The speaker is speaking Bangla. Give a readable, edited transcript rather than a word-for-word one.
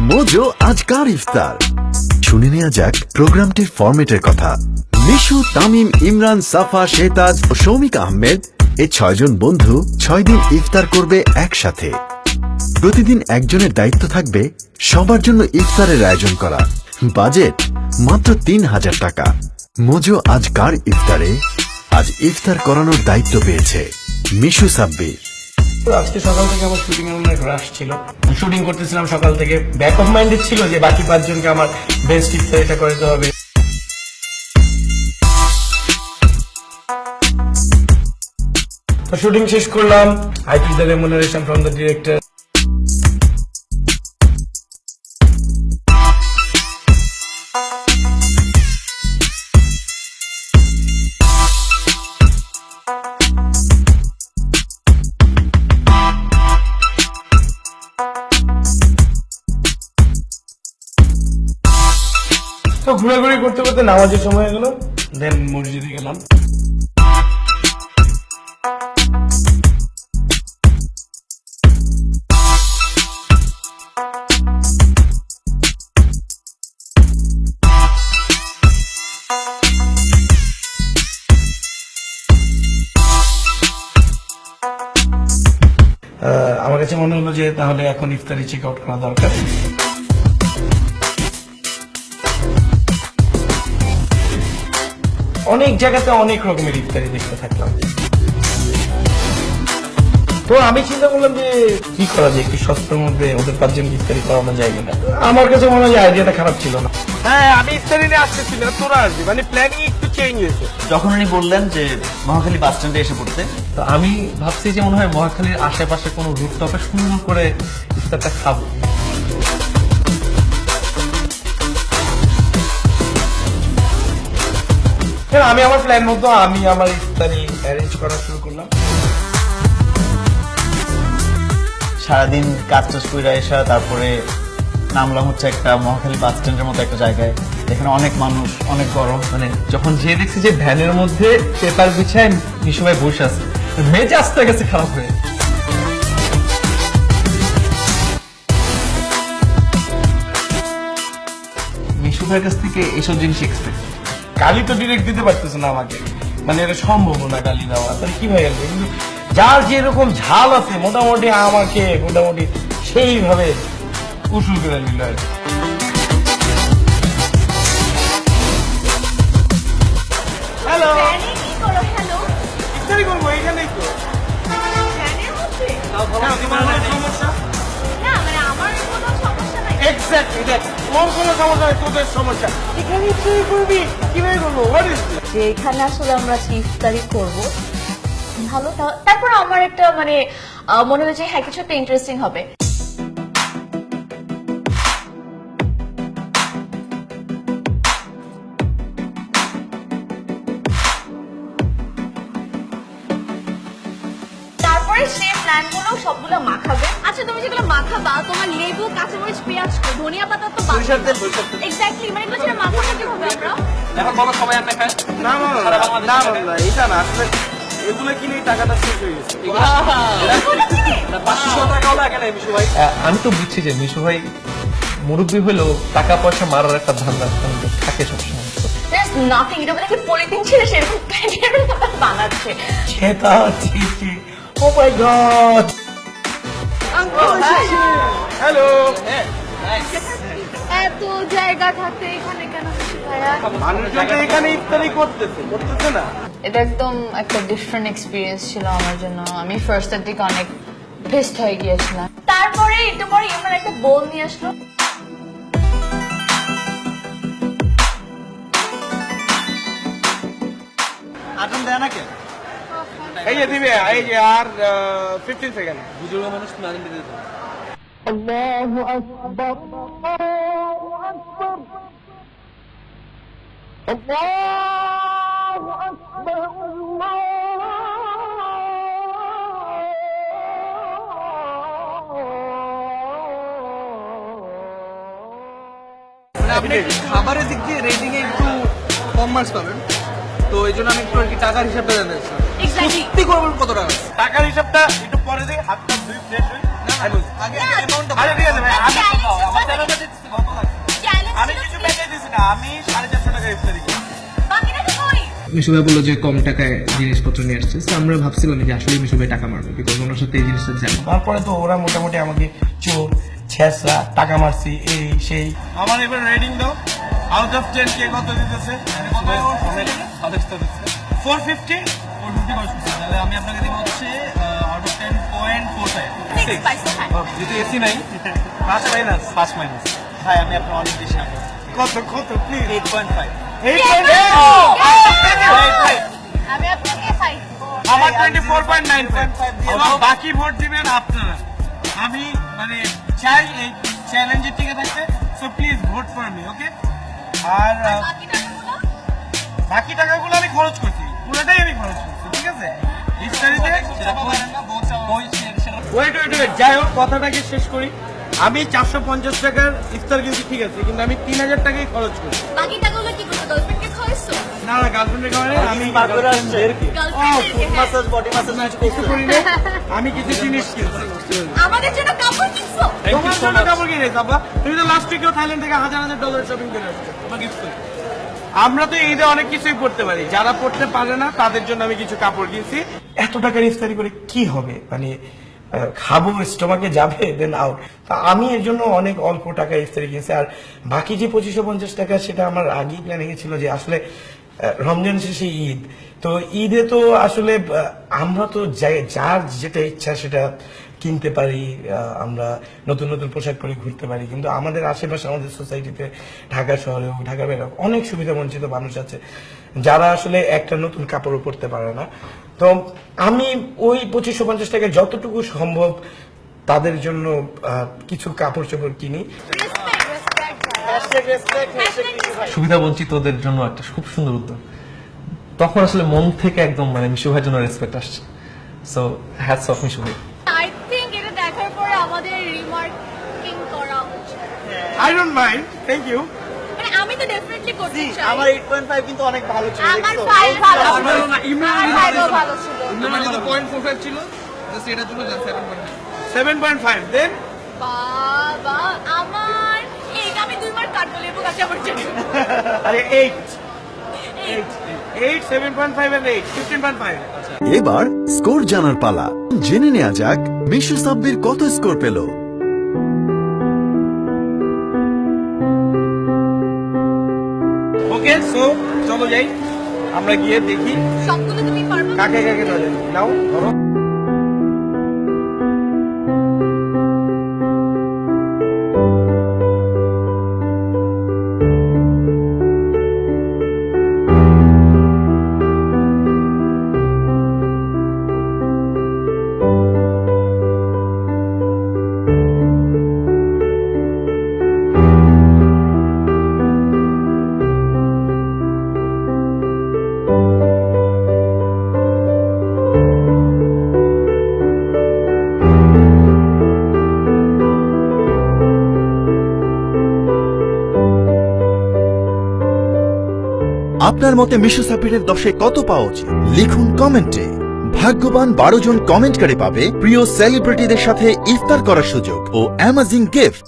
মোজো আজকার ইফতার শুনে নেওয়া যাক প্রোগ্রামটির ফরম্যাটের কথা। মিশু, তামিম, ইমরান, সাফা, শেহতাজ ও শৌমিক আহমেদ এই 6 জন বন্ধু 6 দিন ইফতার করবে একসাথে। প্রতিদিন একজনের দায়িত্ব থাকবে সবার জন্য ইফতারের আয়োজন করা। বাজেট মাত্র 3000 টাকা। মোজো আজকার ইফতারে আজ ইফতার করানোর দায়িত্ব পেয়েছে মিশু সাব্বির। আজকে সকাল থেকে আমার শুটিং এর অনেক রাশ ছিল। শুটিং করতেছিলাম সকাল থেকে। ব্যাক অফ মাইন্ডে ছিল যে বাকি 5 জনকে আমার বেস্ট ইফতারিটা করতে হবে। তো শুটিং শেষ করলাম। I took the remuneration from the director. তো ঘোরাঘুরি করতে করতে নামাজের সময় হয়ে গেল। দেন মসজিদে গেলাম। আমার কাছে মনে হলো যে তাহলে এখন ইফতারি চেক আউট করা দরকার। অনেক জায়গাতে অনেক রকমের ইফতারি দেখতে থাকলাম। তো আমি চিন্তা করলাম যে কি করা যায়, একটু সস্তার মধ্যে ওদের 5 জন ইফতারি করানো যায় কিনা। আমার কাছে মনে হয় আইডিয়াটা খারাপ ছিল না। হ্যাঁ, আমি ইফতারি নিয়ে আসতেছি না, তোরা আসবি, মানে প্ল্যানিং একটু চেঞ্জ হয়েছে। যখন উনি বললেন যে মহাখালী বাস স্ট্যান্ডে এসে পড়তে, তো আমি ভাবছি যে মনে হয় মহাখালীর আশেপাশে কোনো রুফটপে সুন্দর করে ইফতারটা খাবো। আমি আমার প্ল্যান মতো আমি আমার ইফতারি অ্যারেঞ্জ করা শুরু করলাম। সারাদিন কাজ টাজ করে এসে তারপরে নামলাম হচ্ছে একটা মহাখালী বাস স্ট্যান্ডের মতো একটা জায়গায়, এখানে অনেক মানুষ, অনেক গরম। মানে যখন যেয়ে দেখছি যে ভ্যানের মধ্যে পেপার বিছায় মিশু ভাই বসে আছে, মেজাজটা গেছে খারাপ হয়ে। মিশু ভাইয়ের কাছ থেকে এইসব জিনিস এক্সপেক্ট। গালি তো ডিরেক্ট দিতে পারতেছে না আমাকে, মানে এটা সম্ভব না গালি দেওয়া, তাহলে কিভাবে আসবে? কিন্তু যার যেরকম ঝাল আছে মোটামুটি আমাকে মোটামুটি সেইভাবে উসুল করে নিল আর কি। হ্যালো, ইফতারি করবো এখানেই তো। সমস্যা এক্স্যাক্টলি দেখ, তোর কোনো সমস্যা নেই, তোদের সমস্যা। এখানে ইফতারি করবি, কিভাবে করবো? What is this? যে এখানে আসলে আমরা ইফতারি করব ভালো। তারপর আমার একটা মানে মনে হলো যে হ্যাঁ কিছু একটা ইন্টারেস্টিং হবে। তারপরে সে প্ল্যান গুলো সবগুলো মাখাবে। আচ্ছা, তুমি যেগুলো মাখাবা তোমার লেবু, কাঁচামরিচ, পেঁয়াজ, ধনিয়া পাতা তো এক্স্যাক্টলি, মানে এগুলো সেটা মাখাবো কিভাবে আমরা? এখন বলো সবাই আমরা খাই। না না না না না, এটা না, আসলে এগুলো কিনে টাকাটা শেষ হয়ে গেছে। 500 টাকাও লাগে না মিশু ভাই। আমি তো বুঝছি যে মিশু ভাই মুরব্বী হলেও টাকা পয়সা মারার একটা ধান্দা থাকে সবসময়। There's nothing, এটা মানে পলিথিন ছেড়ে সেরকম প্যাকেটের মতো বানাচ্ছে। সেটা ঠিক। ও মাই গড, হ্যালো। এত জায়গা থাকতে এখানে কেন ভাইয়া? মানুষজন তো এখানে ইফতারি করতেছে না। এটা একদম একটা ডিফারেন্ট এক্সপিরিয়েন্স ছিল আমার জন্য। আমি ফার্স্টের দিকে অনেক পেস্ট হয়ে গিয়েছিলাম। তারপরে একটু পরে আমার একটা বোল নিয়ে আসলো। আটন দেয় না কে? এই যে দিবে, এই যে আর 15 সেকেন্ড। বুঝলো মানুষ তুমি আনন্দ দিতে দাও। আল্লাহু আকবার, আল্লাহু আকবার, আল্লাহু আকবার, আপনি খাবারের দিক দিয়ে রেটিং এ একটু কম মার্কস পাবেন, তো এই জন্য আমি একটু আর কি টাকার হিসাবটা জানতে চাচ্ছিলাম। এক্স্যাক্টলি সত্যি করবেন কত টাকা? টাকার হিসাবটা একটু পরে দিই, হাতটা ধুই ফ্রেশ হই। আগে অ্যামাউন্টটা আরে ঠিক আছে ভাই, আমি আমার চ্যানেলটা দিচ্ছি কত লাগছে আমি কিছু পেতে দিছি না, আমি 450 টাকা ইফতারি করি। মিশু ভাই বললো যে কম টাকায় জিনিসপত্র নিয়ে আসছে তো আমরা ভাবছিলাম যে আসলে মিশু ভাই টাকা মারবে বিকজ ওনার সাথে এই জিনিসটা জানি তারপরে তো ওরা মোটামুটি আমাকে চোর ছেঁচড়া টাকা মারছি এই সেই। আমার এবার রেটিং দাও, আউট অফ 10 কে কত দিতেছে? মানে কত? 450 তাহলে আমি আপনাকে দিব হচ্ছে আউট অফ 10.45 যেহেতু এসি নাই 5 মাইনাস ভাই আমি আপনার অনেক বেশি আগে কত কত প্লিজ 8.5 আমি আপনাকে 5 আমার 24.95 এবং বাকি ভোট দিবেন আপনারা। আমি মানে চাই এই চ্যালেঞ্জে টিকে থাকতে, so please vote for me, okay? আর বাকি টাকাগুলো বাকি টাকাগুলো আমি খরচ করছি, পুরোটাই আমি খরচ করছি, ঠিক আছে? ইফতারিতে ওয়েট ওয়েট ওয়েট, যাই হোক কথাটাকে শেষ করি। আমি 450 টাকার ইফতার কিনছি, ঠিক আছে, কিন্তু আমি 3000 টাকাই খরচ করি। বাকি টাকাগুলো কি করছো? গার্লফ্রেন্ডকে খাওয়াইছো? না না, গার্লফ্রেন্ডের কারণে আমি গার্লফ্রেন্ডকে মাসাজ বডি মাসাজ কিছু করি না, আমি কিছু জিনিস কিনছি। আমাদের জন্য কাপড় কিনছো? তোমার জন্য কাপড় কিনে আব্বা, তুমি তো লাস্ট উইকেও থাইল্যান্ড থেকে $1000 শপিং করে আসছো, তোমাকে গিফট করি। আমরা তো ঈদে অনেক কিছুই পড়তে পারি, যারা পড়তে পারে না তাদের জন্য আমি কিছু কাপড় কিনছি। এত টাকার ইফতারি করে কি হবে, মানে খাবো, স্টোমাকে যাবে, দেন আউট। তা আমি এর জন্য অনেক অল্প টাকা ইফতারি কিনছি। আর বাকি যে 2550 টাকা, সেটা আমার আগেই প্ল্যানিং ছিল যে আসলে রমজান শেষে ঈদ, তো ঈদে তো আসলে আমরা তো যার যেটা ইচ্ছা সেটা কিনতে পারি, আমরা নতুন নতুন পোশাক পরে ঘুরতে পারি, কিন্তু আমাদের আশেপাশে আমাদের সোসাইটিতে ঢাকা শহরে হোক ঢাকা বাইরে হোক অনেক সুবিধা বঞ্চিত মানুষ আছে যারা আসলে একটা নতুন কাপড়ও পরতে পারে না। তো আমি ওই 2550 টাকা যতটুকু সম্ভব তাদের জন্য কিছু কাপড় চোপড় কিনি। সুবিধা বঞ্চিতদের জন্য একটা খুব সুন্দর উদ্যোগ তখন আসলে মন থেকে একদম মানে মিশু ভাইয়ের জন্য রেসপেক্ট আসছে সো হ্যাটস অফ মিশু ভাই আই থিংক এটা দেখার পরে আমাদের রিমার্কিং করা উচিত। I don't mind, thank you. মানে আমি তো ডেফিনেটলি করতে চাই। আমার 8.5 কিন্তু অনেক ভালো ছিল আমার দেখছো? 5 ভালো ছিল। আপনারও না, ইমরান আমার 5 ভালো ছিল। মানে তো 0.45 ছিল জাস্ট এটার জন্য জাস্ট 7.5 দেন বাবা আমার এইটা আমি 2 বার কাটবো লেবু কাঁচা পড়ছে। আরে 8 7.5 and 8 15.5। এবার স্কোর জানার পালা। জেনে নেওয়া যাক মিশু সাব্বির কত স্কোর পেল। ওকে, সো চলো যাই, আমরা গিয়ে দেখি সবগুলো তুমি পারবে? কাকে কাকে নজর নাও, ধরো। আপনার মতে মিশু সাব্বিরের 10-এ কত পাওয়া উচিত লিখুন কমেন্টে। ভাগ্যবান 12 জন কমেন্টকারী পাবে প্রিয় সেলিব্রিটিদের সাথে ইফতার করার সুযোগ ও অ্যামাজিং গিফট।